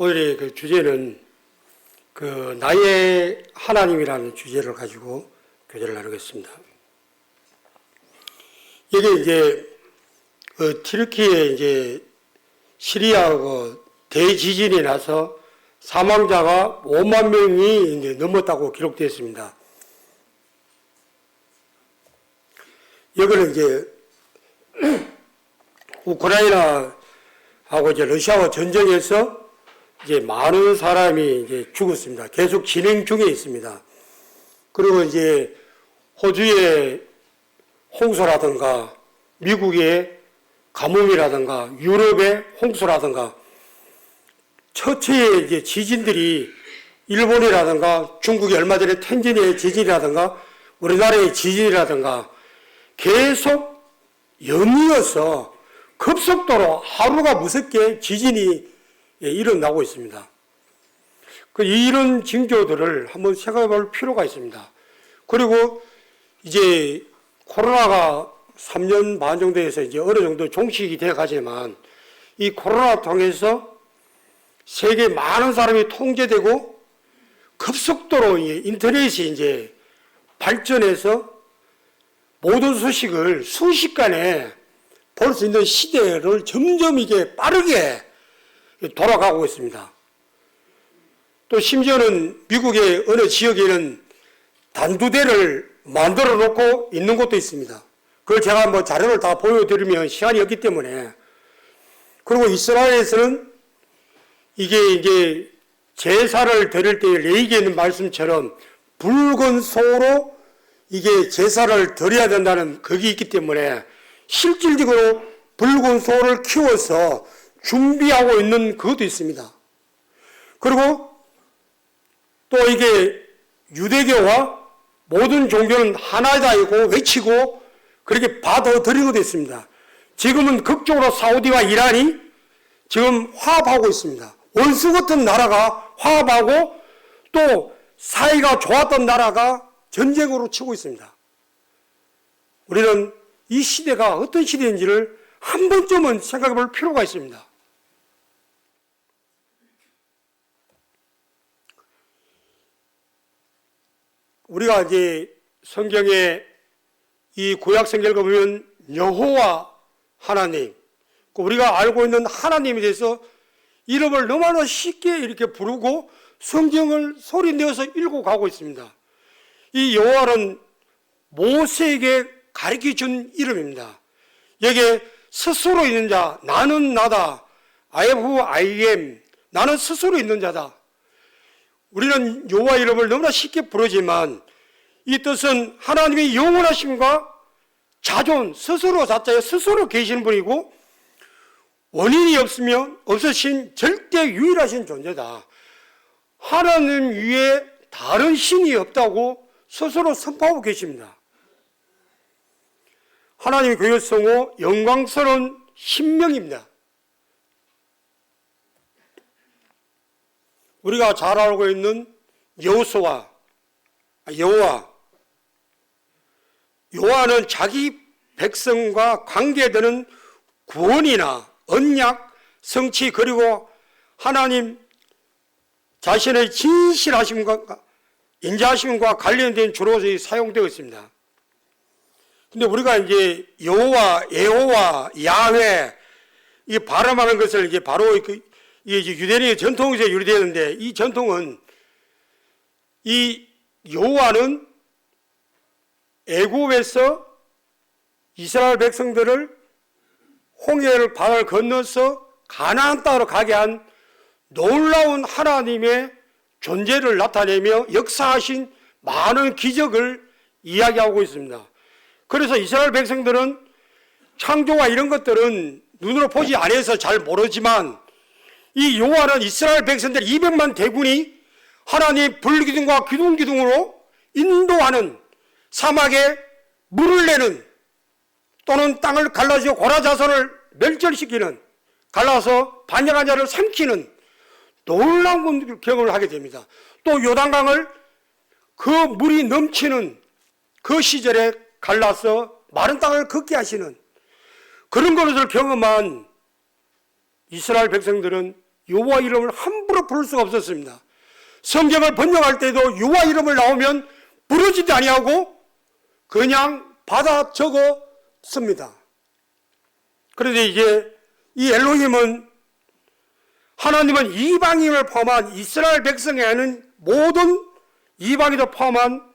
오늘의 그 주제는 나의 하나님이라는 주제를 가지고 교제를 나누겠습니다. 이게 이제 튀르키에 이제 시리아 대지진이 나서 사망자가 5만 명이 이제 넘었다고 기록되어 있습니다. 여기는 이제 우크라이나하고 이제 러시아와 전쟁에서 이제 많은 사람이 이제 죽었습니다. 계속 진행 중에 있습니다. 그리고 이제 호주의 홍수라든가 미국의 가뭄이라든가 유럽의 홍수라든가 처처의 이제 지진들이 일본이라든가 중국이 얼마 전에 텐진의 지진이라든가 우리나라의 지진이라든가 계속 연이어서 급속도로 하루가 무섭게 지진이 일어나고 있습니다. 이런 징조들을 한번 생각해 볼 필요가 있습니다. 그리고 이제 코로나가 3년 반 정도 해서 이제 어느 정도 종식이 되어 가지만 이 코로나 통해서 세계 많은 사람이 통제되고 급속도로 인터넷이 이제 발전해서 모든 소식을 순식간에 볼 수 있는 시대를 점점 이게 빠르게 돌아가고 있습니다. 또 심지어는 미국의 어느 지역에는 단두대를 만들어 놓고 있는 곳도 있습니다. 그걸 제가 자료를 다 보여드리면 시간이 없기 때문에. 그리고 이스라엘에서는 이게 이제 제사를 드릴 때 레위기에 말씀처럼 붉은 소로 이게 제사를 드려야 된다는 그게 있기 때문에 실질적으로 붉은 소를 키워서 준비하고 있는 그것도 있습니다. 그리고 또 이게 유대교와 모든 종교는 하나다이고 외치고 그렇게 받아들이는 것도 있습니다. 지금은 극적으로 사우디와 이란이 지금 화합하고 있습니다. 원수 같은 나라가 화합하고 또 사이가 좋았던 나라가 전쟁으로 치고 있습니다. 우리는 이 시대가 어떤 시대인지를 한 번쯤은 생각해 볼 필요가 있습니다. 우리가 이제 성경에 이 구약 성경을 보면 여호와 하나님, 우리가 알고 있는 하나님에 대해서 이름을 너무나 쉽게 이렇게 부르고 성경을 소리내어서 읽고 가고 있습니다. 이 여호와는 모세에게 가르쳐 준 이름입니다. 여기에 스스로 있는 자, 나는 나다. I am who I am. 나는 스스로 있는 자다. 우리는 여호와 이름을 너무나 쉽게 부르지만 이 뜻은 하나님의 영원하심과 자존, 스스로 자자에 스스로 계시는 분이고 원인이 없으면 없으신 절대 유일하신 존재다. 하나님 위에 다른 신이 없다고 스스로 선포하고 계십니다. 하나님의 교회성호 영광스러운 신명입니다. 우리가 잘 알고 있는 여호와는 자기 백성과 관계되는 구원이나 언약, 성취 그리고 하나님 자신의 진실하심과 인자하심과 관련된 주로 사용되어 있습니다. 근데 우리가 이제 여호와, 예호와, 야훼 이 발음하는 것을 이제 바로 이게 유대인의 전통에서 유래되는데 이 전통은 이 여호와는 애굽에서 이스라엘 백성들을 홍해를 바다를 건너서 가나안 땅으로 가게 한 놀라운 하나님의 존재를 나타내며 역사하신 많은 기적을 이야기하고 있습니다. 그래서 이스라엘 백성들은 창조와 이런 것들은 눈으로 보지 않아서 잘 모르지만 이 여호와는 이스라엘 백성들 200만 대군이 하나님의 불기둥과 기둥으로 인도하는 사막에 물을 내는 또는 땅을 갈라지고 고라자손을 멸절시키는 갈라서 반역한 자를 삼키는 놀라운 경험을 하게 됩니다. 또 요단강을 그 물이 넘치는 그 시절에 갈라서 마른 땅을 걷게 하시는 그런 것을 경험한 이스라엘 백성들은 여호와 이름을 함부로 부를 수가 없었습니다. 성경을 번역할 때도 여호와 이름을 나오면 부르지도 아니하고 그냥 받아 적어 씁니다. 그런데 이제 이 엘로힘은 하나님은 이방인을 포함한 이스라엘 백성이 아닌 모든 이방인도 포함한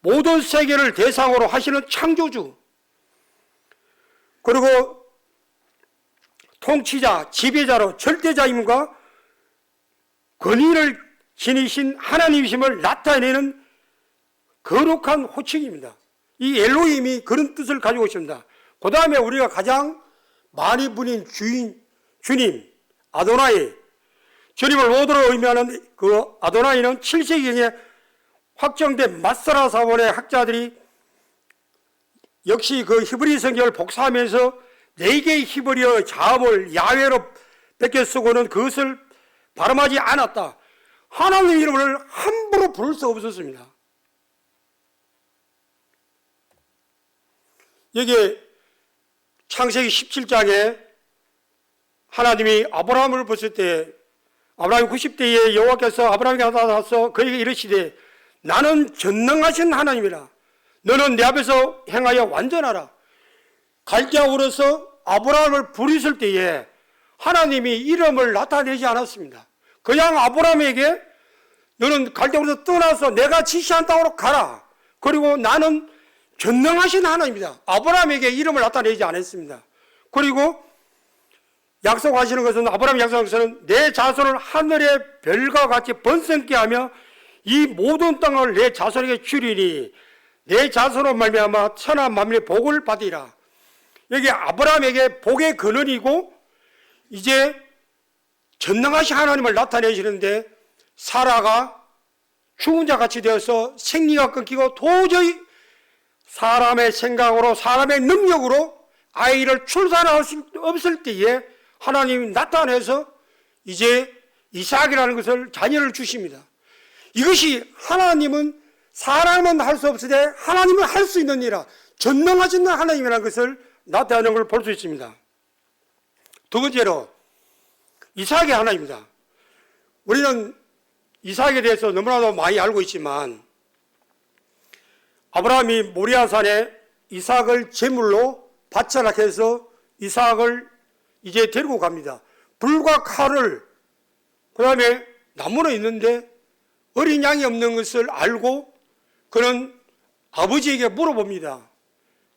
모든 세계를 대상으로 하시는 창조주, 그리고 통치자, 지배자로 절대자임과 권위를 지니신 하나님이심을 나타내는 거룩한 호칭입니다. 이 엘로힘이 그런 뜻을 가지고 있습니다. 그 다음에 우리가 가장 많이 부린 주님, 아도나이, 주님을 오도로 의미하는 그 아도나이는 7세기경에 확정된 마스라 사본의 학자들이 역시 그 히브리 성경을 복사하면서 4개의 히브리어 자음을 야외로 베껴 쓰고는 그것을 발음하지 않았다. 하나님 이름을 함부로 부를 수 없었습니다. 여기에 창세기 17장에 하나님이 아브라함을 보실 때 아브라함이 90대에 여호와께서 아브라함에게 나타나서 그에게 이르시되 나는 전능하신 하나님이라 너는 내 앞에서 행하여 완전하라. 갈대아우로서 아브라함을 부르실 때에 하나님이 이름을 나타내지 않았습니다. 그냥 아브라함에게 너는 갈대아우로서 떠나서 내가 지시한 땅으로 가라. 그리고 나는 전능하신 하나님이다. 아브라함에게 이름을 나타내지 않았습니다. 그리고 약속하시는 것은 아브라함이 약속하는 것은 내 자손을 하늘의 별과 같이 번성케 하며 이 모든 땅을 내 자손에게 주리니 내 자손으로 말미암아 천하 만민의 복을 받으리라. 여기 아브라함에게 복의 근원이고 이제 전능하신 하나님을 나타내시는데 사라가 죽은 자 같이 되어서 생리가 끊기고 도저히 사람의 생각으로 사람의 능력으로 아이를 출산할 수 없을 때에 하나님이 나타내서 이제 이삭이라는 것을 자녀를 주십니다. 이것이 하나님은 사람은 할 수 없으되 하나님은 할 수 있는 일이라 전능하신 하나님이라는 것을 나타내는 걸 볼 수 있습니다. 두 번째로 이삭의 하나입니다. 우리는 이삭에 대해서 너무나도 많이 알고 있지만 아브라함이 모리아산에 이삭을 제물로 바쳐라 해서 이삭을 이제 데리고 갑니다. 불과 칼을, 그 다음에 나무는 있는데 어린 양이 없는 것을 알고 그는 아버지에게 물어봅니다.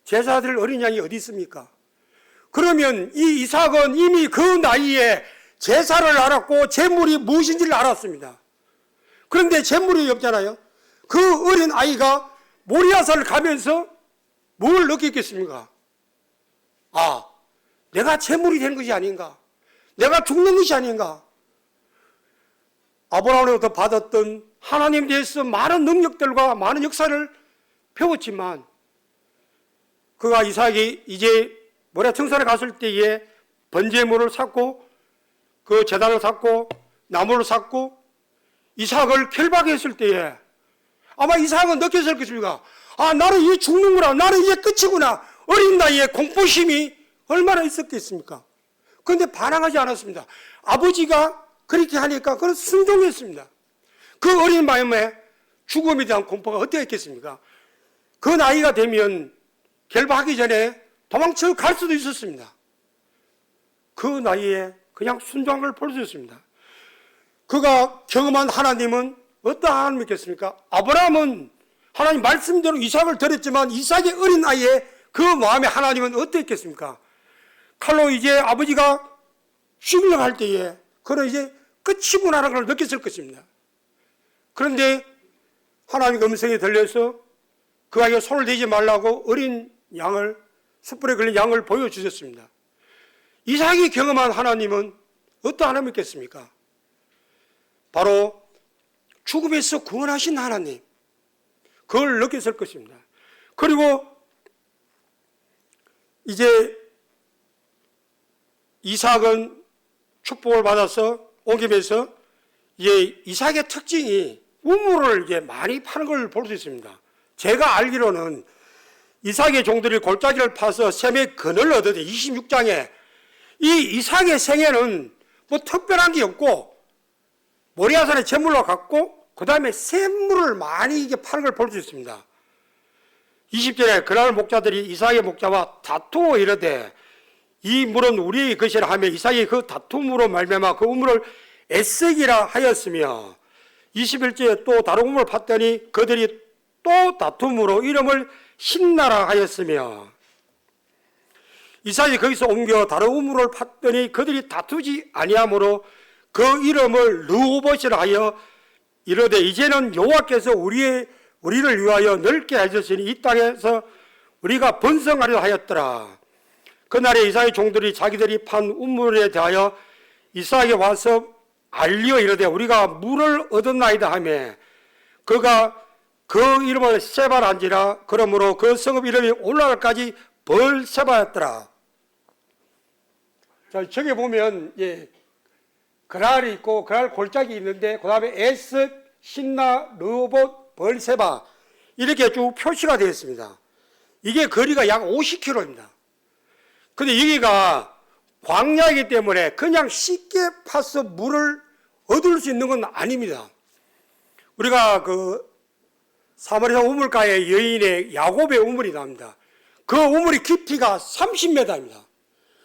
제사드릴 어린 양이 어디 있습니까? 그러면 이 이삭은 이미 그 나이에 제사를 알았고 제물이 무엇인지를 알았습니다. 그런데 제물이 없잖아요. 그 어린 아이가 모리아산을 가면서 뭘 느꼈겠습니까? 아, 내가 제물이 된 것이 아닌가? 내가 죽는 것이 아닌가? 아브라함으로부터 받았던 하나님에 대해서 많은 능력들과 많은 역사를 배웠지만 그가 이삭이 이제 모리아 청산에 갔을 때에 번제물을 샀고 그 제단을 샀고 나무를 샀고 이삭을 결박했을 때에 아마 이삭은 느꼈을 것입니다. 아, 나는 이제 죽는구나. 나는 이제 끝이구나. 어린 나이에 공포심이 얼마나 있었겠습니까? 그런데 반항하지 않았습니다. 아버지가 그렇게 하니까 그는 순종했습니다. 그 어린 마음에 죽음에 대한 공포가 어떻겠습니까? 그 나이가 되면 결박하기 전에 도망쳐 갈 수도 있었습니다. 그 나이에 그냥 순종한 걸 볼 수 있습니다. 그가 경험한 하나님은 어떤 하나님이겠습니까? 아브라함은 하나님 말씀대로 이삭을 드렸지만 이삭의 어린 나이에 그 마음에 하나님은 어떻겠습니까? 칼로 이제 아버지가 죽이려고 할 때에 그는 이제 끝이구나라는 걸 느꼈을 것입니다. 그런데 하나님의 음성이 들려서 그 아이가 손을 대지 말라고 어린 양을, 숯불에 걸린 양을 보여주셨습니다. 이삭이 경험한 하나님은 어떤 하나님이겠습니까? 바로 죽음에서 구원하신 하나님, 그걸 느꼈을 것입니다. 그리고 이제 이삭은 축복을 받아서 옮기면서 이제 이삭의 특징이 우물을 이제 많이 파는 걸 볼 수 있습니다. 제가 알기로는 이삭의 종들이 골짜기를 파서 셈의 근을 얻었대. 26장에 이 이삭의 생애는 뭐 특별한 게 없고 모리아산의 제물로 갖고 그 다음에 샘물을 많이 이게 파는 걸 볼 수 있습니다. 20절에 그날 목자들이 이삭의 목자와 다투어 이르되 이 물은 우리의 것이라 하며 이삭이 그 다툼으로 말미암아 그 우물을 에색이라 하였으며 21절에 또 다른 우물을 팠더니 그들이 또 다툼으로 이름을 신나라 하였으며 이삭이 거기서 옮겨 다른 우물을 팠더니 그들이 다투지 아니하므로 그 이름을 르호봇이라 하여 이르되 이제는 여호와께서 우리를 위하여 넓게 하셨으니 이 땅에서 우리가 번성하려 하였더라. 그날에 이삭의 종들이 자기들이 판 우물에 대하여 이삭에게 와서 알리어 이르되 우리가 물을 얻었나이다 하며 그가 그 이름을 세바란지라. 그러므로 그 성읍 이름이 오늘날까지 벌세바였더라. 자, 저기 보면 그랄이 있고 그랄 골짜기 있는데 그 다음에 에스, 신나, 르호봇, 벌세바 이렇게 쭉 표시가 되어 있습니다. 이게 거리가 약 50km입니다. 근데 여기가 광야이기 때문에 그냥 쉽게 파서 물을 얻을 수 있는 건 아닙니다. 우리가 그 사마리아 우물가에 여인의 야곱의 우물이 나옵니다. 그 우물이 깊이가 30m입니다.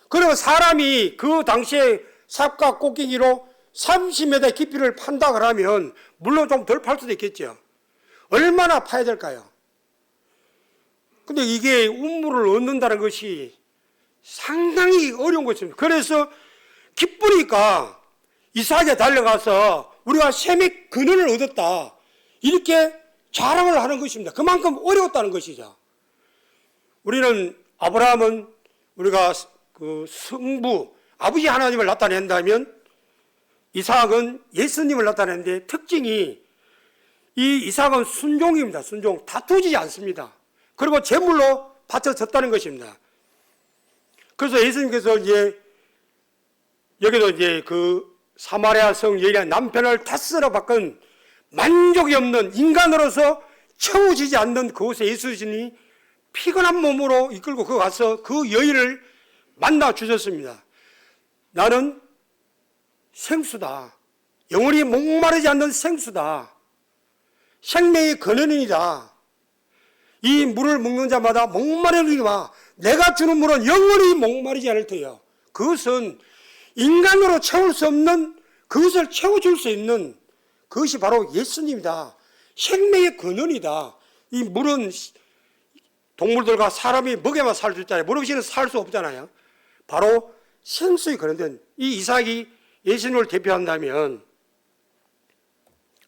그러면 사람이 그 당시에 삽과 꽃갱이로 30m 깊이를 판다 그러면 물론 좀 덜 팔 수도 있겠죠. 얼마나 파야 될까요? 근데 이게 우물을 얻는다는 것이 상당히 어려운 것입니다. 그래서 기쁘니까 이삭에 달려가서 우리가 셈의 근원을 얻었다 이렇게 자랑을 하는 것입니다. 그만큼 어려웠다는 것이죠. 우리는 아브라함은 우리가 그 성부 아버지 하나님을 나타낸다면 이삭은 예수님을 나타내는데 특징이 이 이삭은 순종입니다. 순종. 다투지 않습니다. 그리고 제물로 바쳐졌다는 것입니다. 그래서 예수님께서 여기도 그 사마리아 성 여인의 남편을 다스려 바꾼 만족이 없는 인간으로서 채워지지 않는 그곳에 예수님이 피곤한 몸으로 이끌고 그 가서 그 여인을 만나 주셨습니다. 나는 생수다. 영원히 목마르지 않는 생수다. 생명의 근원이다. 이 물을 먹는 자마다 목마르리라. 내가 주는 물은 영원히 목마르지 않을 터요. 그것은 인간으로 채울 수 없는 그것을 채워줄 수 있는 그것이 바로 예수님이다. 생명의 근원이다. 이 물은 동물들과 사람이 먹여만 살 수 있잖아요. 물 없이는 살 수 없잖아요. 바로 생수의 근원된 이 이삭이 예수님을 대표한다면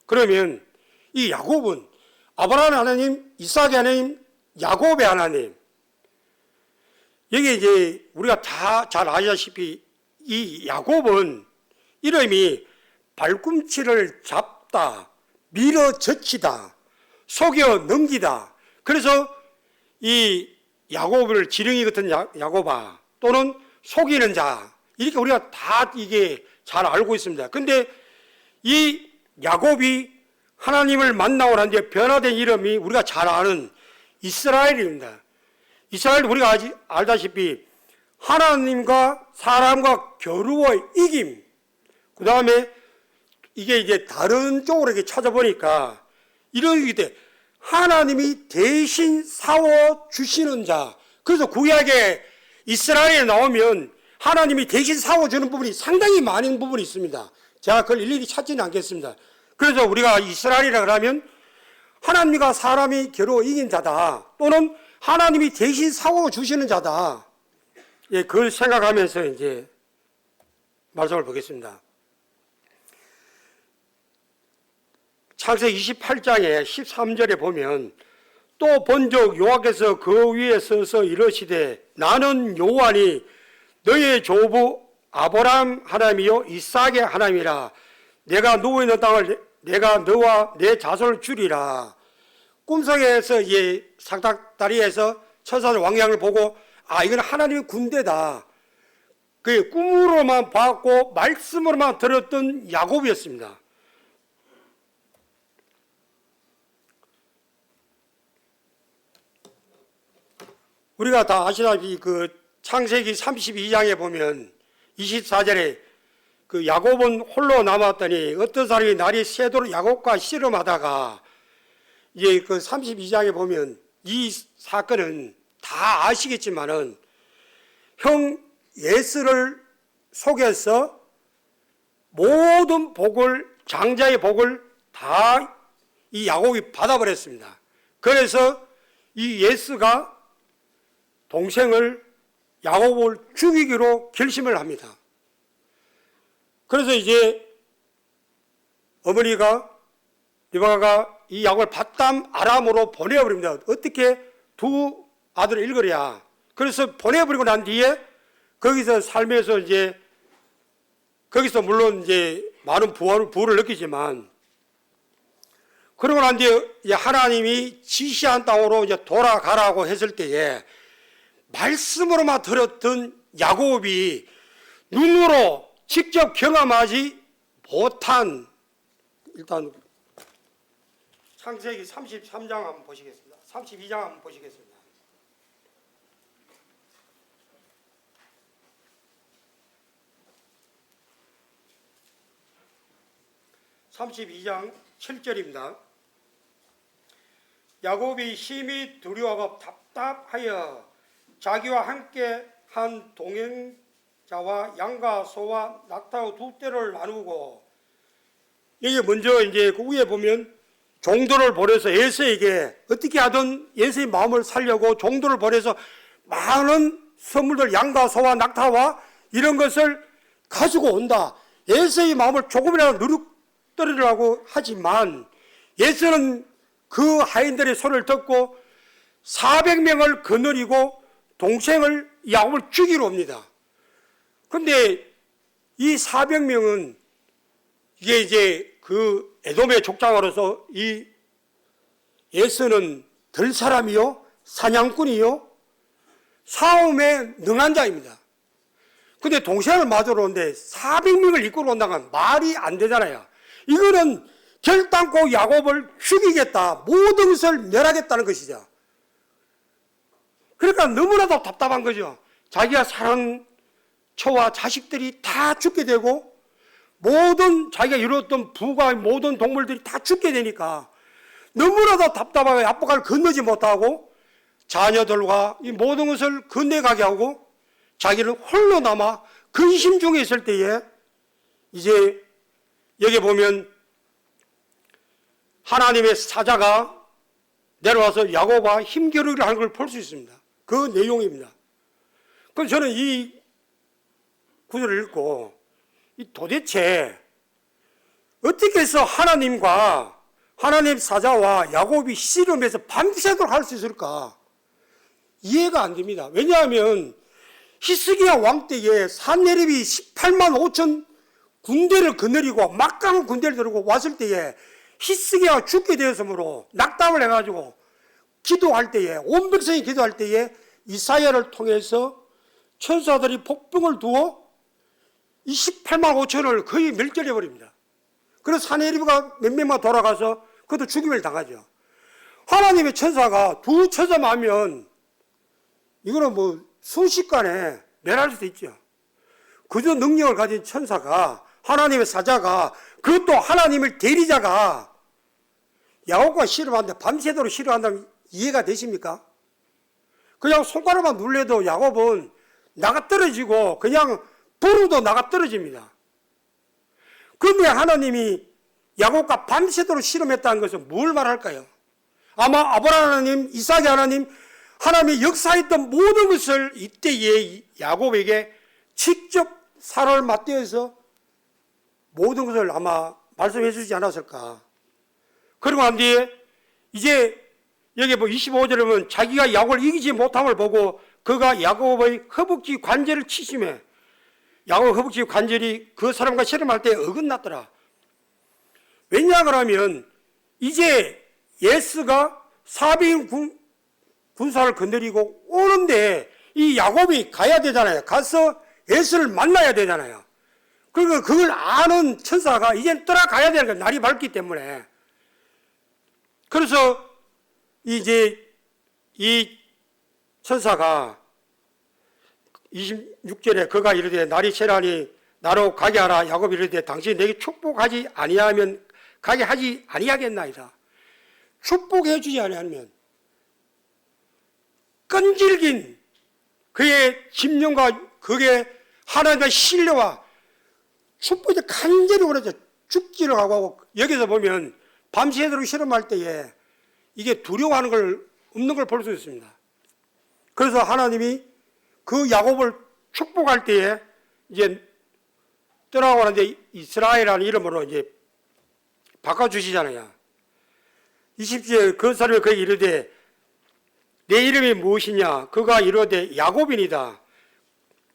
그러면 이 야곱은 아브라함의 하나님, 이삭의 하나님, 야곱의 하나님. 여기 이제 우리가 다 잘 아시다시피 이 야곱은 이름이 발꿈치를 잡다, 밀어젖히다, 속여 넘기다. 그래서 이 야곱을 지렁이 같은 야곱아 또는 속이는 자 이렇게 우리가 다 이게 잘 알고 있습니다. 근데 이 야곱이 하나님을 만나고 난 뒤에 변화된 이름이 우리가 잘 아는 이스라엘입니다. 이스라엘 우리가 알다시피 하나님과 사람과 겨루어 이김. 그 다음에 이게 이제 다른 쪽으로 이렇게 찾아보니까 이런 게 하나님이 대신 싸워 주시는 자. 그래서 구약에 이스라엘에 나오면 하나님이 대신 싸워 주는 부분이 상당히 많은 부분이 있습니다. 제가 그걸 일일이 찾지는 않겠습니다. 그래서 우리가 이스라엘이라 그러면 하나님과 사람이 겨루어 이긴 자다. 또는 하나님이 대신 싸워 주시는 자다. 예, 그걸 생각하면서 이제 말씀을 보겠습니다. 창세기 28장에 13절에 보면 또 본적 여호와께서 그 위에 서서 이르시되 나는 여호와니 너의 조부 아브라함 하나님이요 이삭의 하나님이라. 내가 누워있는 땅을 내가 너와 내 자손을 주리라. 꿈속에서 상닥다리에서 천사들 왕양을 보고 이건 하나님의 군대다. 그 꿈으로만 봤고 말씀으로만 들었던 야곱이었습니다. 우리가 다 아시다시피 그 창세기 32장에 보면 24절에 그 야곱은 홀로 남았더니 어떤 사람이 날이 새도록 야곱과 씨름하다가 이제 그 32장에 보면 이 사건은 다 아시겠지만은 형 예스를 속여서 모든 복을, 장자의 복을 다 이 야곱이 받아버렸습니다. 그래서 이 예스가 동생을 야곱을 죽이기로 결심을 합니다. 그래서 이제 어머니가 리브가가 이 야곱을 밧담 아람으로 보내버립니다. 어떻게 두 아들을 잃으랴. 그래서 보내버리고 난 뒤에 거기서 살면서 이제 거기서 물론 이제 많은 부를 느끼지만 그러고 난 뒤에 하나님이 지시한 땅으로 이제 돌아가라고 했을 때에 말씀으로만 들었던 야곱이 눈으로 직접 경험하지 못한 일단 창세기 33장 한번 보시겠습니다. 32장 한번 보시겠습니다. 32장 7절입니다. 야곱이 심히 두려워하고 답답하여 자기와 함께 한 동행자와 양과 소와 낙타와 두 떼를 나누고 여기 먼저 이제 그 위에 보면 종도를 보내서 에서에게 어떻게 하든 에서의 마음을 살려고 종도를 보내서 많은 선물들 양과 소와 낙타와 이런 것을 가지고 온다. 에서의 마음을 조금이라도 누르뜨리려고 하지만 에서는 그 하인들의 소리를 듣고 400명을 거느리고 동생을 야곱을 죽이러 옵니다. 그런데 이 400명은 이게 이제 그 에돔의 족장으로서 이 에서는 들 사람이요 사냥꾼이요 싸움에 능한 자입니다. 근데 동생을 맞으러 오는데 400명을 이끌어 온다면 말이 안 되잖아요. 이거는 결단코 야곱을 죽이겠다, 모든 것을 멸하겠다는 것이죠. 그러니까 너무나도 답답한 거죠. 자기가 사랑한 처와 자식들이 다 죽게 되고 모든 자기가 이루었던 부가 모든 동물들이 다 죽게 되니까 너무나도 답답하게 앞바가를 건너지 못하고 자녀들과 이 모든 것을 건네가게 하고 자기는 홀로 남아 근심 중에 있을 때에 이제 여기 보면 하나님의 사자가 내려와서 야곱과 힘겨루기를 하는 걸 볼 수 있습니다. 그 내용입니다. 그래서 저는 이 구절을 읽고 도대체 어떻게 해서 하나님과 하나님 사자와 야곱이 씨름해서 밤새도록 할 수 있을까? 이해가 안 됩니다. 왜냐하면 히스기야 왕 때에 산헤립이 18만 5천 군대를 거느리고 막강한 군대를 들고 왔을 때에 히스기야가 죽게 되었으므로 낙담을 해가지고 기도할 때에 온 백성이 기도할 때에 이사야를 통해서 천사들이 폭풍을 두어 이 18만 5천을 거의 멸절해 버립니다. 그래서 산헤립가 몇 명만 돌아가서 그것도 죽임을 당하죠. 하나님의 천사가 두 천사만 하면 이거는 뭐 순식간에 멸할 수도 있죠. 그저 능력을 가진 천사가 하나님의 사자가 그것도 하나님의 대리자가 야곱과 씨름하는데 밤새도록 씨름한다면 이해가 되십니까? 그냥 손가락만 눌러도 야곱은 나가 떨어지고 그냥 불어도 나가 떨어집니다. 그런데 하나님이 야곱과 밤새도록 씨름했다는 것은 뭘 말할까요? 아마 아브라함 하나님, 이삭의 하나님, 하나님이 역사했던 모든 것을 이때에 야곱에게 직접 살을 맞대어서 모든 것을 아마 말씀해 주지 않았을까. 그리고 난 뒤에 이제 여기 뭐 25절에 보면 자기가 야곱을 이기지 못함을 보고 그가 야곱의 허벅지 관절을 치심해. 야곱 허벅지 관절이 그 사람과 씨름할 때 어긋났더라. 왜냐 그러면 이제 예스가 400인 군사를 건드리고 오는데 이 야곱이 가야 되잖아요. 가서 예스를 만나야 되잖아요. 그리고 그걸 아는 천사가 이제 떠나가야 되는 거예요. 날이 밝기 때문에. 그래서 이제 이 천사가 26절에 그가 이르되 날이 새라니 나로 가게 하라. 야곱이 이르되 당신이 내게 축복하지 아니하면 가게 하지 아니하겠나이다. 축복해 주지 아니하면 끈질긴 그의 집념과 그의 하나님의 신뢰와 축복이 간절히 원해서 죽기를 하고, 여기서 보면 밤새도록 실험할 때에 이게 두려워하는 걸 없는 걸 볼 수 있습니다. 그래서 하나님이 그 야곱을 축복할 때에 이제 떠나고 하는데 이스라엘이라는 이름으로 이제 바꿔주시잖아요. 20절에 그 사람이 그에게 이르되 내 이름이 무엇이냐? 그가 이르되 야곱이니이다.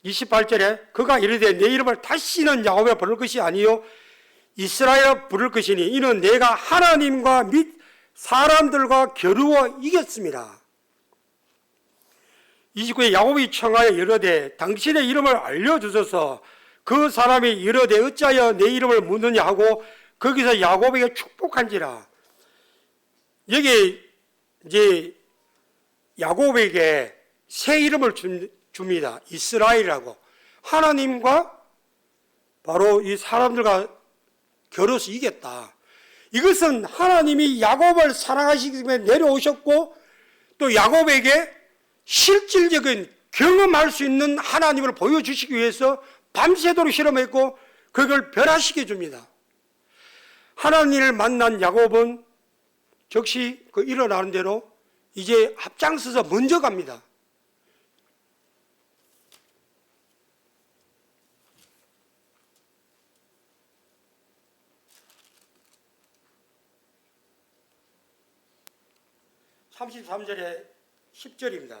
28절에 그가 이르되 내 이름을 다시는 야곱이라 부를 것이 아니요 이스라엘이라 부를 것이니 이는 내가 하나님과 및 사람들과 겨루어 이겼습니다. 29에 야곱이 청하여 이르되 당신의 이름을 알려주소서. 그 사람이 이르되 어찌하여 내 이름을 묻느냐 하고 거기서 야곱에게 축복한지라. 여기 이제 야곱에게 새 이름을 줍니다. 이스라엘이라고. 하나님과 바로 이 사람들과 겨뤄서 이겼다. 이것은 하나님이 야곱을 사랑하시기 때문에 내려오셨고 또 야곱에게 실질적인 경험할 수 있는 하나님을 보여주시기 위해서 밤새도록 실험했고 그걸 변화시켜 줍니다. 하나님을 만난 야곱은 즉시 그 일어나는 대로 이제 앞장서서 먼저 갑니다. (33절에) 10절입니다.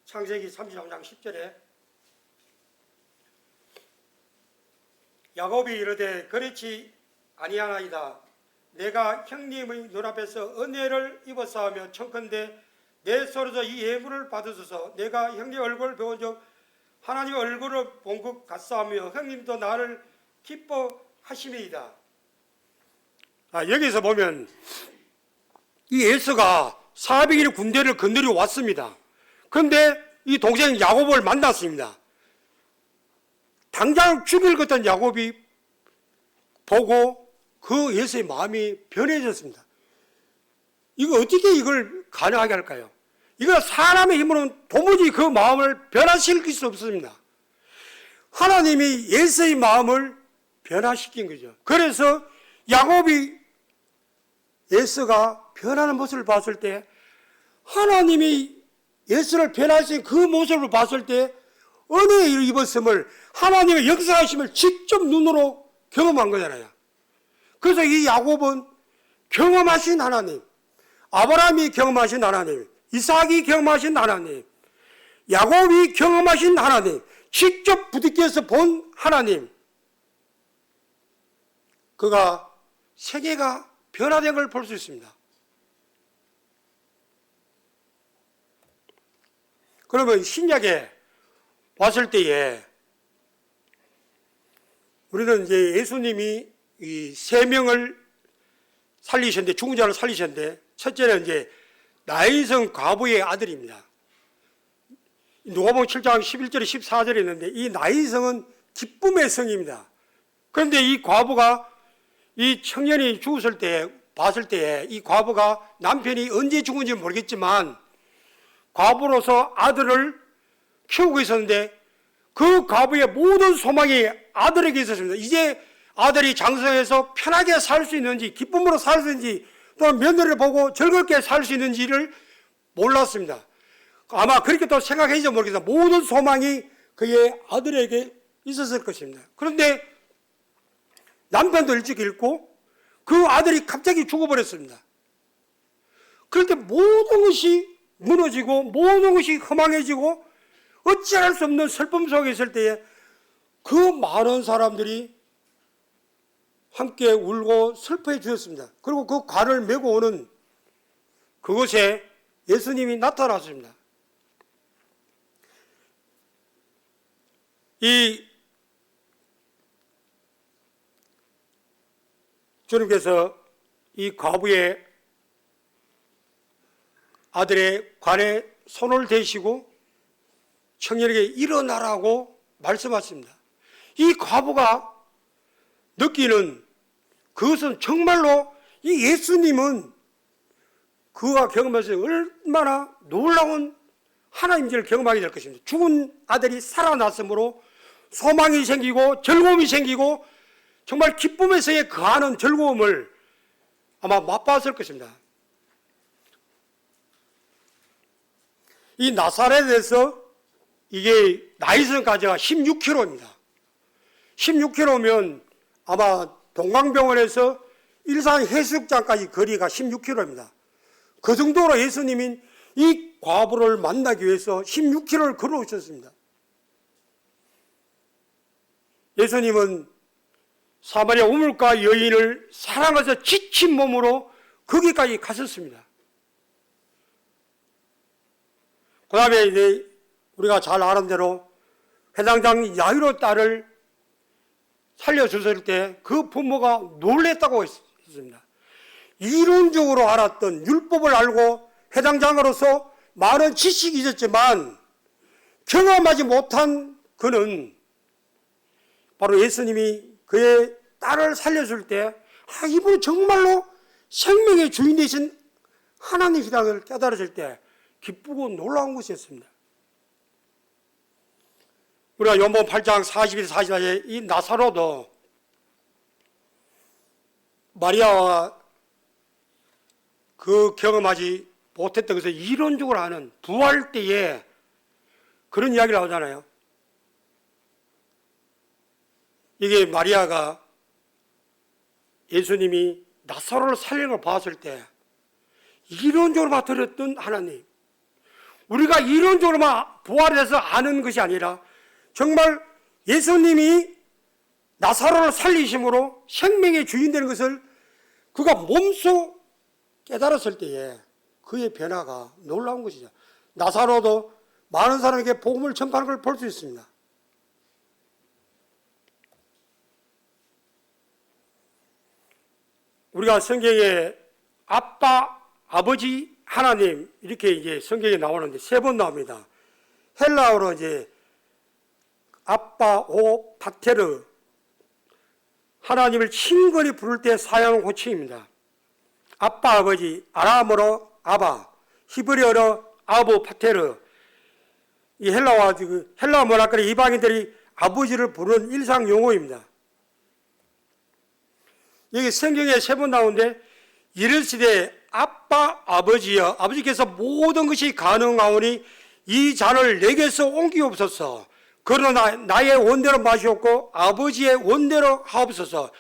창세기 33장 10절에 야곱이 이르되 그렇지 아니하나이다. 내가 형님의 눈앞에서 은혜를 입었사오며 청컨대 내 손에서 이 예물을 받으소서. 내가 형님 얼굴을 배운 적 하나님의 얼굴을 본 것 같사오며 형님도 나를 기뻐하심이이다. 여기서 보면 이 에서가 400일의 군대를 건드려 왔습니다. 그런데 이 동생 야곱을 만났습니다. 당장 죽일 것 같은 야곱이 보고 그 에서의 마음이 변해졌습니다. 이거 어떻게 이걸 가능하게 할까요? 이거 사람의 힘으로는 도무지 그 마음을 변화시킬 수 없습니다. 하나님이 에서의 마음을 변화시킨 거죠. 그래서 야곱이 에서가 변하는 모습을 봤을 때 하나님이 에서를 변화시킨 그 모습을 봤을 때 은혜를 입었음을 하나님의 역사하심을 직접 눈으로 경험한 거잖아요. 그래서 이 야곱은 경험하신 하나님, 아브라함이 경험하신 하나님, 이삭이 경험하신 하나님, 야곱이 경험하신 하나님, 직접 부딪혀서 본 하나님, 그가 세계가 변화된 걸 볼 수 있습니다. 그러면 신약에 왔을 때에 우리는 이제 예수님이 이 세 명을 살리셨는데, 죽은 자를 살리셨는데, 첫째는 이제 나인성 과부의 아들입니다. 누가복음 7장 11절에 14절에 있는데 이 나인성은 기쁨의 성입니다. 그런데 이 과부가 이 청년이 죽었을 때 봤을 때에 이 과부가 남편이 언제 죽은지 모르겠지만 과부로서 아들을 키우고 있었는데 그 과부의 모든 소망이 아들에게 있었습니다. 이제 아들이 장성해서 편하게 살 수 있는지, 기쁨으로 살 수 있는지, 또는 며느리를 보고 즐겁게 살 수 있는지를 몰랐습니다. 아마 그렇게 또 생각했는지 모르겠습니다. 모든 소망이 그의 아들에게 있었을 것입니다. 그런데 남편도 일찍 잃고 그 아들이 갑자기 죽어버렸습니다. 그럴 때 모든 것이 무너지고 모든 것이 허망해지고 어찌할 수 없는 슬픔 속에 있을 때에 그 많은 사람들이 함께 울고 슬퍼해 주셨습니다. 그리고 그 관을 메고 오는 그곳에 예수님이 나타났습니다. 이 주님께서 이 과부의 아들의 관에 손을 대시고 청년에게 일어나라고 말씀하십니다. 이 과부가 느끼는 그것은 정말로 이 예수님은 그가 경험해서 얼마나 놀라운 하나님을 경험하게 될 것입니다. 죽은 아들이 살아났으므로 소망이 생기고 즐거움이 생기고 정말 기쁨에서의 거하는 즐거움을 아마 맛봤을 것입니다. 이 나사렛에서 이게 나이선까지가 16km입니다. 16km면 아마 동강병원에서 일산 해수욕장까지 거리가 16km입니다. 그 정도로 예수님이 이 과부를 만나기 위해서 16km를 걸어오셨습니다. 예수님은 사마리아 우물가 여인을 사랑해서 지친 몸으로 거기까지 갔었습니다. 그 다음에 이제 우리가 잘 아는 대로 회당장 야이로 딸을 살려줬을 때 그 부모가 놀랬다고 했습니다. 이론적으로 알았던 율법을 알고 회당장으로서 많은 지식이 있었지만 경험하지 못한 그는 바로 예수님이 그의 딸을 살려줄 때 이분은 정말로 생명의 주인 되신 하나님이라는 걸 깨달았을 때 기쁘고 놀라운 것이었습니다. 우리가 요한복음 8장 41, 44에 이 나사로도 마리아와 그 경험하지 못했던 것을 이론적으로 아는 부활 때에 그런 이야기를 하잖아요. 이게 마리아가 예수님이 나사로를 살리는 걸 봤을 때 이론적으로만 들었던 하나님, 우리가 이론적으로만 부활해서 아는 것이 아니라 정말 예수님이 나사로를 살리심으로 생명의 주인 되는 것을 그가 몸소 깨달았을 때에 그의 변화가 놀라운 것이죠. 나사로도 많은 사람에게 복음을 전파하는 걸 볼 수 있습니다. 우리가 성경에 아빠, 아버지, 하나님 이렇게 이제 성경에 나오는데 3번 나옵니다. 헬라어로 이제 아빠, 오, 파테르, 하나님을 친근히 부를 때 사용하는 호칭입니다. 아빠, 아버지, 아람어로 아바, 히브리어로 아부, 파테르. 이 헬라어 문화권의 이방인들이 아버지를 부르는 일상 용어입니다. 여기 성경에 3번 나오는데 이르시되 아빠, 아버지여, 아버지께서 모든 것이 가능하오니 이 잔을 내게서 옮기옵소서. 그러나 나의 원대로 마시옵고 아버지의 원대로 하옵소서.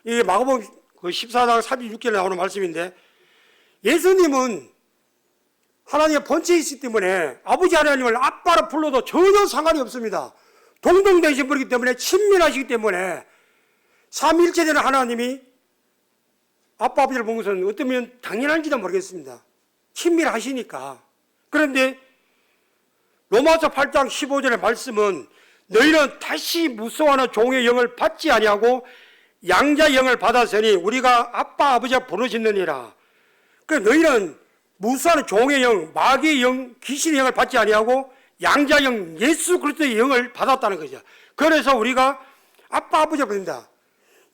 이게 마가복음 14장 36절에 나오는 말씀인데 예수님은 하나님의 본체이시기 때문에 아버지 하나님을 아빠로 불러도 전혀 상관이 없습니다. 동등되신 분이기 때문에 친밀하시기 때문에 삼위일체 되는 하나님이 아빠 아버지를 본 것은 어쩌면 당연한지도 모르겠습니다. 친밀하시니까. 그런데 로마서 8장 15절의 말씀은 너희는 다시 무서워하는 종의 영을 받지 아니하고 양자의 영을 받았으니 우리가 아빠 아버지가 부르짖느니라. 그러니까 너희는 무서워하는 종의 영, 마귀의 영, 귀신의 영을 받지 아니하고 양자의 영, 예수 그리스도의 영을 받았다는 거죠. 그래서 우리가 아빠 아버지가 부른다.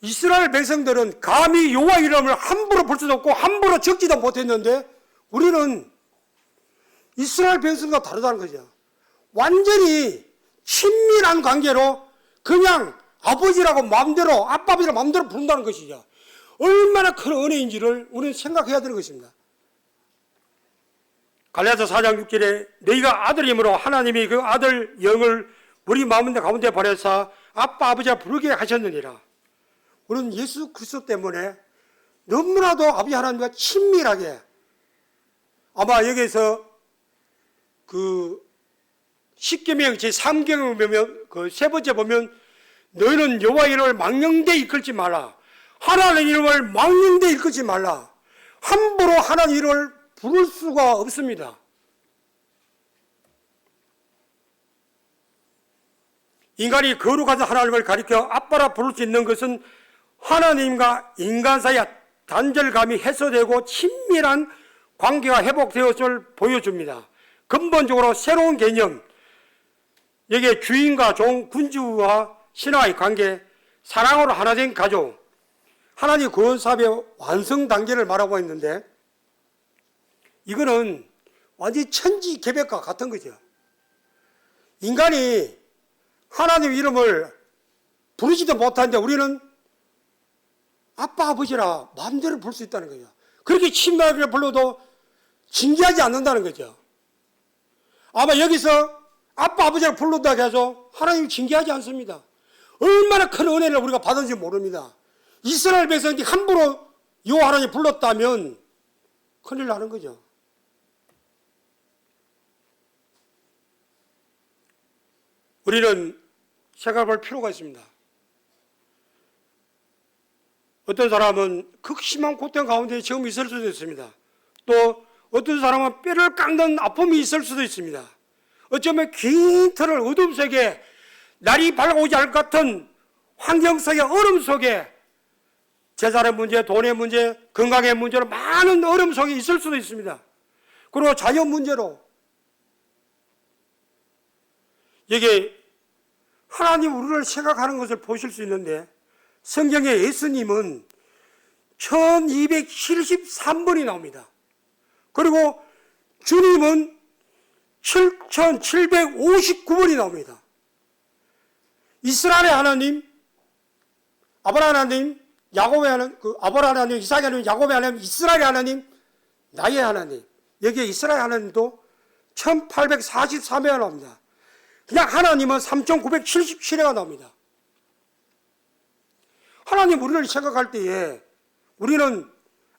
이스라엘 백성들은 감히 여호와 이름을 함부로 부를 수도 없고 함부로 적지도 못했는데 우리는 이스라엘 백성과 다르다는 거죠. 완전히 친밀한 관계로 그냥 아버지라고 마음대로 아빠 아버지라고 마음대로 부른다는 것이죠. 얼마나 큰 은혜인지를 우리는 생각해야 되는 것입니다. 갈라디아서 4장 6절에 너희가 아들이므로 하나님이 그 아들 영을 우리 마음 가운데 보내사 아빠 아버지가 부르게 하셨느니라. 우리는 예수 그리스도 때문에 너무나도 아버지 하나님과 친밀하게 아마 여기서 그 십계명 제3계명 보면 그 3번째 보면 너희는 여호와 이름을 망령되이 일컬지 말라. 하나님 이름을 망령되이 일컬지 말라. 함부로 하나님 이름을 부를 수가 없습니다. 인간이 거룩한 하나님을 가리켜 아빠라 부를 수 있는 것은 하나님과 인간 사이의 단절감이 해소되고 친밀한 관계가 회복되었음을 보여줍니다. 근본적으로 새로운 개념, 여기에 주인과 종, 군주와 신화의 관계, 사랑으로 하나 된 가족, 하나님 구원 사업의 완성 단계를 말하고 있는데 이거는 완전히 천지개벽과 같은 거죠. 인간이 하나님 이름을 부르지도 못하는데 우리는 아빠 아버지라 마음대로 부를 수 있다는 거죠. 그렇게 친밀하게 불러도 징계하지 않는다는 거죠. 아마 여기서 아빠 아버지라 불렀다고 해서 하나님이 징계하지 않습니다. 얼마나 큰 은혜를 우리가 받은지 모릅니다. 이스라엘 백성이 함부로 여호와 하나님 불렀다면 큰일 나는 거죠. 우리는 생각할 필요가 있습니다. 어떤 사람은 극심한 고통 가운데 지금 있을 수도 있습니다. 또 어떤 사람은 뼈를 깎는 아픔이 있을 수도 있습니다. 어쩌면 긴 터널 어둠 속에 날이 밝아오지 않을 것 같은 환경 속에 얼음 속에 재산의 문제, 돈의 문제, 건강의 문제로 많은 어려움 속에 있을 수도 있습니다. 그리고 자연 문제로 여기 하나님 우리를 생각하는 것을 보실 수 있는데 성경에 예수님은 1273번이 나옵니다. 그리고 주님은 7759번이 나옵니다. 이스라엘의 하나님, 아브라함 하나님, 야곱의 하나님, 아브라함 하나님, 이삭의 하나님, 야곱의 하나님, 이스라엘의 하나님, 나의 하나님. 여기에 이스라엘 하나님도 1843회가 나옵니다. 그냥 하나님은 3977회가 나옵니다. 하나님 우리를 생각할 때에 우리는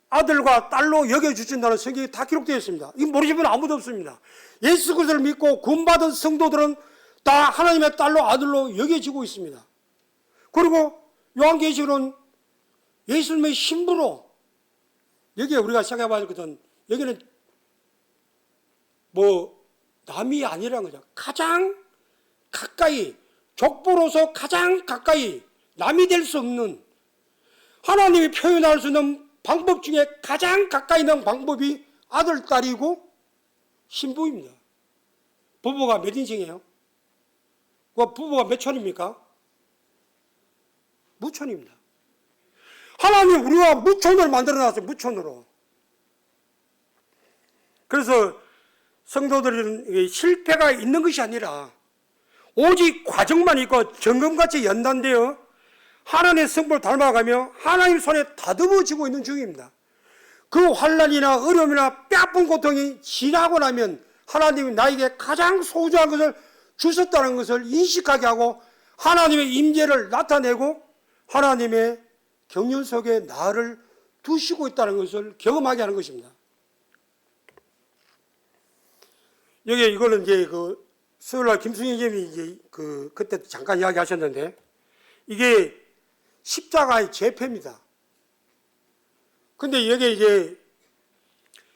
아들과 딸로 여겨주신다는 성경이 다 기록되어 있습니다. 이거 모르시는 분은 아무도 없습니다. 예수 그리스도를 믿고 구원받은 성도들은 다 하나님의 딸로 아들로 여겨지고 있습니다. 그리고 요한계시록은 예수님의 신부로 여기에 우리가 생각해 봐야 되거든. 여기는 뭐 남이 아니라는 거죠. 가장 가까이 족보로서 가장 가까이 남이 될 수 없는 하나님이 표현할 수 있는 방법 중에 가장 가까이 있는 방법이 아들, 딸이고 신부입니다. 부부가 몇 인칭이에요? 부부가 몇 천입니까? 무천입니다. 하나님 우리가 무천을 만들어놨어요. 무천으로. 그래서 성도들은 실패가 있는 것이 아니라 오직 과정만 있고 점검같이 연단되어 하나님의 성품을 닮아가며 하나님 손에 다듬어지고 있는 중입니다. 그 환난이나 어려움이나 뼈아픈 고통이 지나고 나면 하나님이 나에게 가장 소중한 것을 주셨다는 것을 인식하게 하고 하나님의 임재를 나타내고 하나님의 경륜 속에 나를 두시고 있다는 것을 경험하게 하는 것입니다. 여기 이거는 이제 수요일날 김승희 님이 이제 그때 잠깐 이야기하셨는데 이게 십자가의 제패입니다. 근데 여기 이제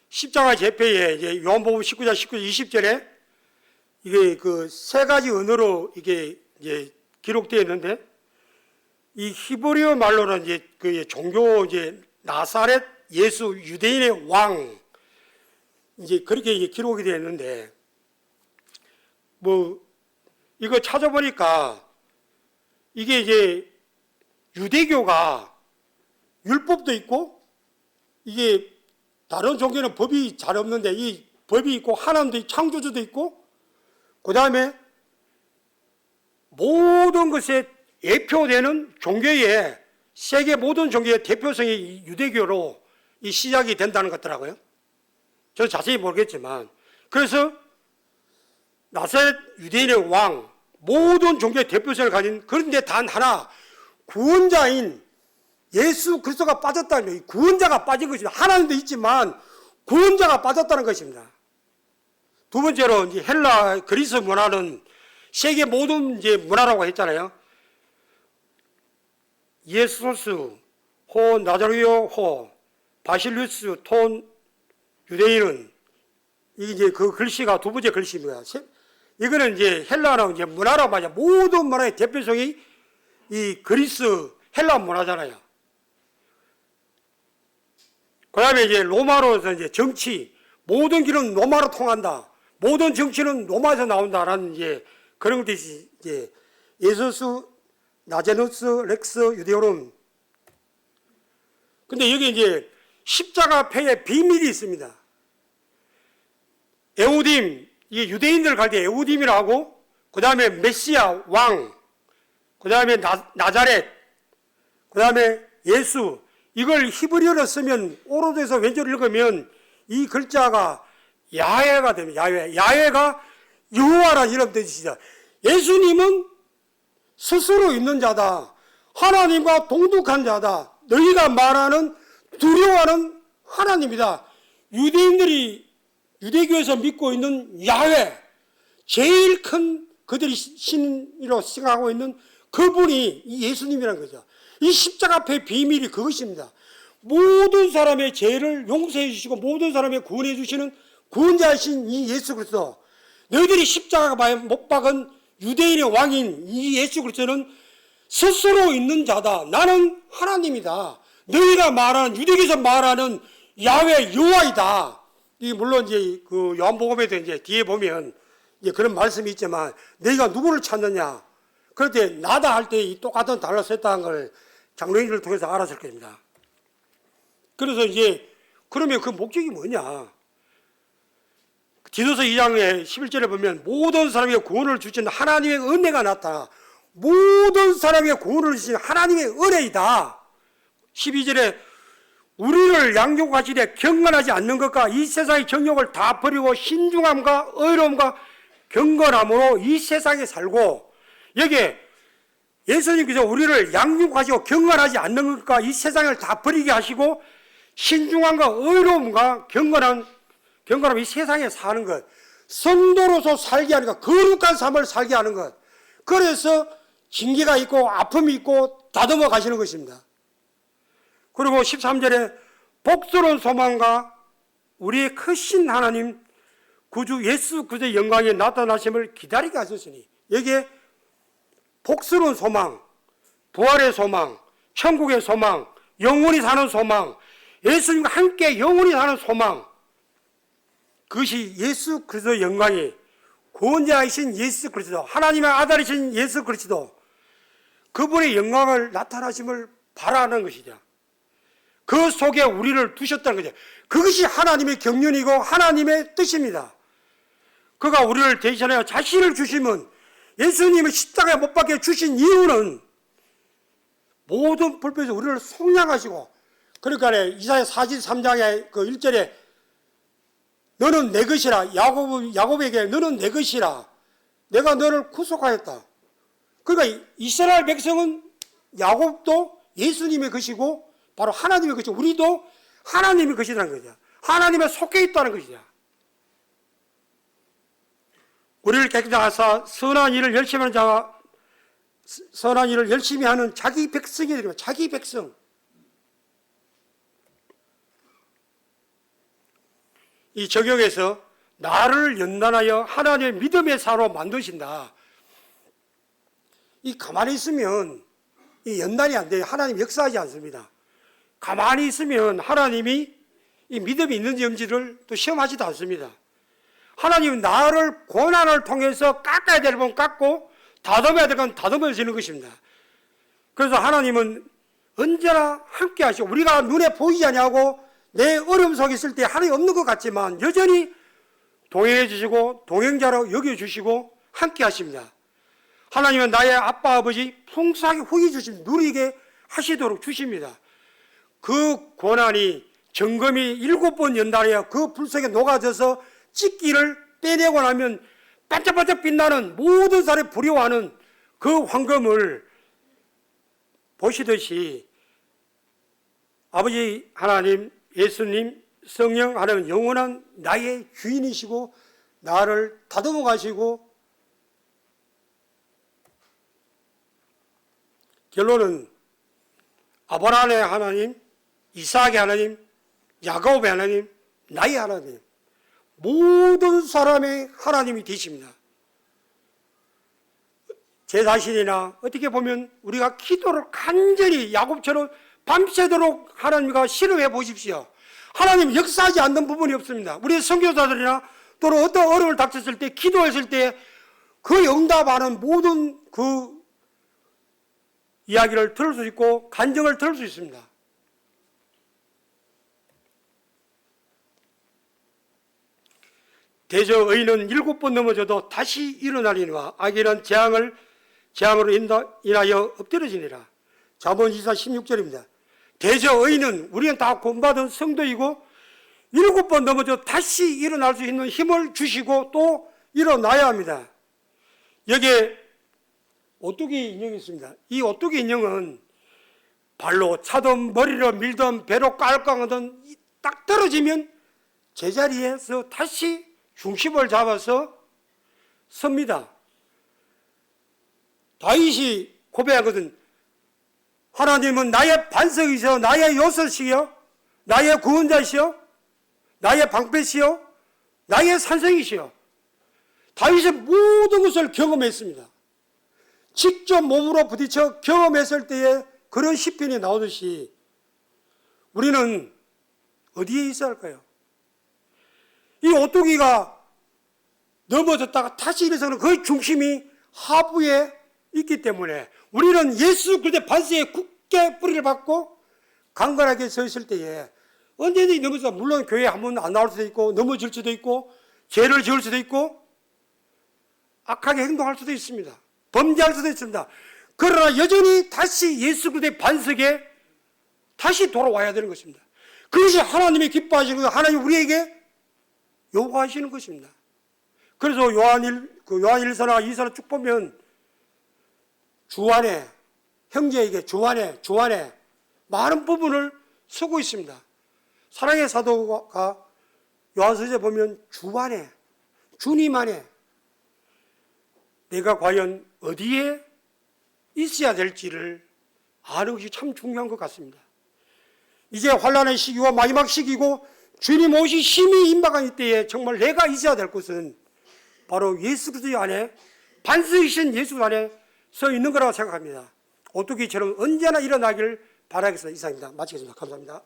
십자가 제패에 이제 요한복음 19장 19, 20절에 이게 세 가지 언어로 이게 이제 기록되어 있는데 이 히브리어 말로는 이제 종교 이제 나사렛 예수 유대인의 왕 이제 그렇게 이제 기록이 되어 있는데 뭐 이거 찾아보니까 이게 이제 유대교가 율법도 있고 이게 다른 종교는 법이 잘 없는데 이 법이 있고 하나님도 창조주도 있고 그 다음에 모든 것에 예표되는 종교의 세계 모든 종교의 대표성이 유대교로 이 시작이 된다는 것 같더라고요. 저는 자세히 모르겠지만 그래서 나사렛 유대인의 왕 모든 종교의 대표성을 가진 그런데 단 하나 구원자인 예수 그리스도가 빠졌다는 거예요. 구원자가 빠진 것입니다. 하나님도 있지만 구원자가 빠졌다는 것입니다. 두 번째로 이제 헬라 그리스 문화는 세계 모든 이제 문화라고 했잖아요. 예수스, 호 나자리오 호, 바실루스 톤 유대인은 이게 이제 그 글씨가 두 번째 글씨입니다. 이거는 이제 헬라는 이제 문화라고 말이야. 모든 문화의 대표성이 이 그리스 헬라 문화잖아요. 그 다음에 이제 로마로서 이제 정치, 모든 길은 로마로 통한다. 모든 정치는 로마에서 나온다라는 이제 그런 뜻이 이제 예수스 나제누스 렉스 유대오rum. 근데 여기 이제 십자가 패의 비밀이 있습니다. 에우딤, 이게 유대인들 갈 때 에우딤이라고 하고, 그 다음에 메시아, 왕, 그 다음에 나자렛, 그 다음에 예수, 이걸 히브리어로 쓰면, 오로드에서 왼쪽을 읽으면 이 글자가 야훼가 됩니다. 야훼. 야훼가 여호와라는 이름 뜻이죠. 예수님은 스스로 있는 자다. 하나님과 동독한 자다. 너희가 말하는 두려워하는 하나님이다. 유대인들이 유대교에서 믿고 있는 야훼, 제일 큰 그들이 신으로 생각하고 있는 그분이 이 예수님이라는 거죠. 이 십자가 앞의 비밀이 그것입니다. 모든 사람의 죄를 용서해 주시고 모든 사람의 구원해 주시는 구원자이신 이 예수 그리스도, 너희들이 십자가에 못 박은 유대인의 왕인 이 예수 그리스도는 스스로 있는 자다. 나는 하나님이다. 너희가 말하는, 유대교에서 말하는 야훼 여호와이다. 이 물론 이제 그 요한복음에도 이제 뒤에 보면 이제 그런 말씀이 있지만, 너희가 누구를 찾느냐? 그럴 때 나다 할 때 이 똑같은 단어를 썼다는 걸 장로님들을 통해서 알았을 겁니다. 그래서 이제 그러면 그 목적이 뭐냐? 디도서 2장의 11절에 보면 모든 사람에게 구원을 주신 하나님의 은혜가 나타나, 모든 사람에게 구원을 주신 하나님의 은혜이다. 12절에 우리를 양육하시되 경건하지 않는 것과 이 세상의 정욕을 다 버리고 신중함과 의로움과 경건함으로 이 세상에 살고, 여기에 예수님께서 우리를 양육하시고 경건하지 않는 것과 이 세상을 다 버리게 하시고 신중함과 의로움과 경건함 이 세상에 사는 것, 성도로서 살게 하는 것, 거룩한 삶을 살게 하는 것. 그래서 징계가 있고 아픔이 있고 다듬어 가시는 것입니다. 그리고 13절에 복스러운 소망과 우리의 크신 하나님 구주 예수 그리스도의 영광에 나타나심을 기다리게 하셨으니, 여기에 복스러운 소망, 부활의 소망, 천국의 소망, 영원히 사는 소망, 예수님과 함께 영원히 사는 소망, 그것이 예수 그리스도의 영광이, 구원자이신 예수 그리스도, 하나님의 아들이신 예수 그리스도, 그분의 영광을 나타나심을 바라는 것이죠. 그 속에 우리를 두셨다는 거죠. 그것이 하나님의 경륜이고 하나님의 뜻입니다. 그가 우리를 대신하여 자신을 주시면, 예수님을 십자가에 못 박혀 주신 이유는 모든 불법에서 우리를 속량하시고, 그러니까 이사야 43장의 그 1절에 너는 내 것이라, 야곱에게 너는 내 것이라, 내가 너를 구속하였다. 그러니까 이스라엘 백성은 야곱도 예수님의 것이고 바로 하나님의 것이고, 우리도 하나님의 것이라는 거죠. 하나님에 속해 있다는 것이죠. 우리를 깨끗하게 하사 선한 일을 열심히 하는 자가, 선한 일을 열심히 하는 자기 백성이 되면, 자기 백성. 이 적용에서 나를 연단하여 하나님의 믿음의 사로 만드신다. 이 가만히 있으면 이 연단이 안 돼요. 하나님 역사하지 않습니다. 가만히 있으면 하나님이 이 믿음이 있는지 없는지를 또 시험하지도 않습니다. 하나님은 나를 고난을 통해서 깎아야 될 건 깎고 다듬어야 될 건 다듬어지는 것입니다. 그래서 하나님은 언제나 함께 하시고, 우리가 눈에 보이지 않냐고 내 어려움 속에 있을 때 하나님 없는 것 같지만 여전히 동행해 주시고 동행자로 여겨주시고 함께 하십니다. 하나님은 나의 아빠 아버지 풍성하게 후히 주신 누리게 하시도록 주십니다. 그 고난이 정금이 7번 연달아야 그 불 속에 녹아져서 찢기를 빼내고 나면 반짝반짝 빛나는, 모든 사람이 부러워하는 그 황금을 보시듯이 아버지 하나님, 예수님, 성령 하나님은 영원한 나의 주인이시고 나를 다듬어 가시고, 결론은 아브라함의 하나님, 이삭의 하나님, 야곱의 하나님, 나의 하나님, 모든 사람의 하나님이 되십니다. 제 자신이나 어떻게 보면 우리가 기도를 간절히 야곱처럼 밤새도록 하나님과 실험해 보십시오. 하나님 역사하지 않는 부분이 없습니다. 우리 선교사들이나 또는 어떤 어려움을 닥쳤을 때, 기도했을 때 그 응답하는 모든 그 이야기를 들을 수 있고 간증을 들을 수 있습니다. 대저 의인은 7번 넘어져도 다시 일어나리니와 악인은 재앙으로 인하여 엎드러지니라. 잠언24 16절입니다. 대저 의인은 우리는 다 구원받은 성도이고 7번 넘어져 다시 일어날 수 있는 힘을 주시고 또 일어나야 합니다. 여기에 오뚜기 인형이 있습니다. 이 오뚜기 인형은 발로 차든 머리로 밀든 배로 깔깔하든 딱 떨어지면 제자리에서 다시 중심을 잡아서 섭니다. 다윗이 고백하거든. 하나님은 나의 반석이시여, 나의 요새시여, 나의 구원자시여, 나의 방패시여, 나의 산성이시여. 다윗의 모든 것을 경험했습니다. 직접 몸으로 부딪혀 경험했을 때에 그런 시편이 나오듯이 우리는 어디에 있어야 할까요? 이 오뚜기가 넘어졌다가 다시 일어서는 그 중심이 하부에 있기 때문에 우리는 예수 그리스도의 반석에 굳게 뿌리를 박고 강건하게 서 있을 때에 언제든지 넘어져, 물론 교회 한 번 안 나올 수도 있고 넘어질 수도 있고 죄를 지을 수도 있고 악하게 행동할 수도 있습니다. 범죄할 수도 있습니다. 그러나 여전히 다시 예수 그리스도의 반석에 다시 돌아와야 되는 것입니다. 그것이 하나님이 기뻐하시는 것, 하나님 우리에게 요구하시는 것입니다. 그래서 요한일서나 이서나 쭉 보면 주안에, 형제에게 주안에 많은 부분을 쓰고 있습니다. 사랑의 사도가 요한서에 보면 주안에, 주님 안에 내가 과연 어디에 있어야 될지를 아는 것이 참 중요한 것 같습니다. 이제 환난의 시기와 마지막 시기고 주님 오시 심히 임박한 이때에 정말 내가 있어야 될 곳은 바로 예수 그리스도 안에, 반석이신 예수 안에 서 있는 거라고 생각합니다. 오뚜기처럼 언제나 일어나기를 바라겠습니다. 이상입니다. 마치겠습니다. 감사합니다.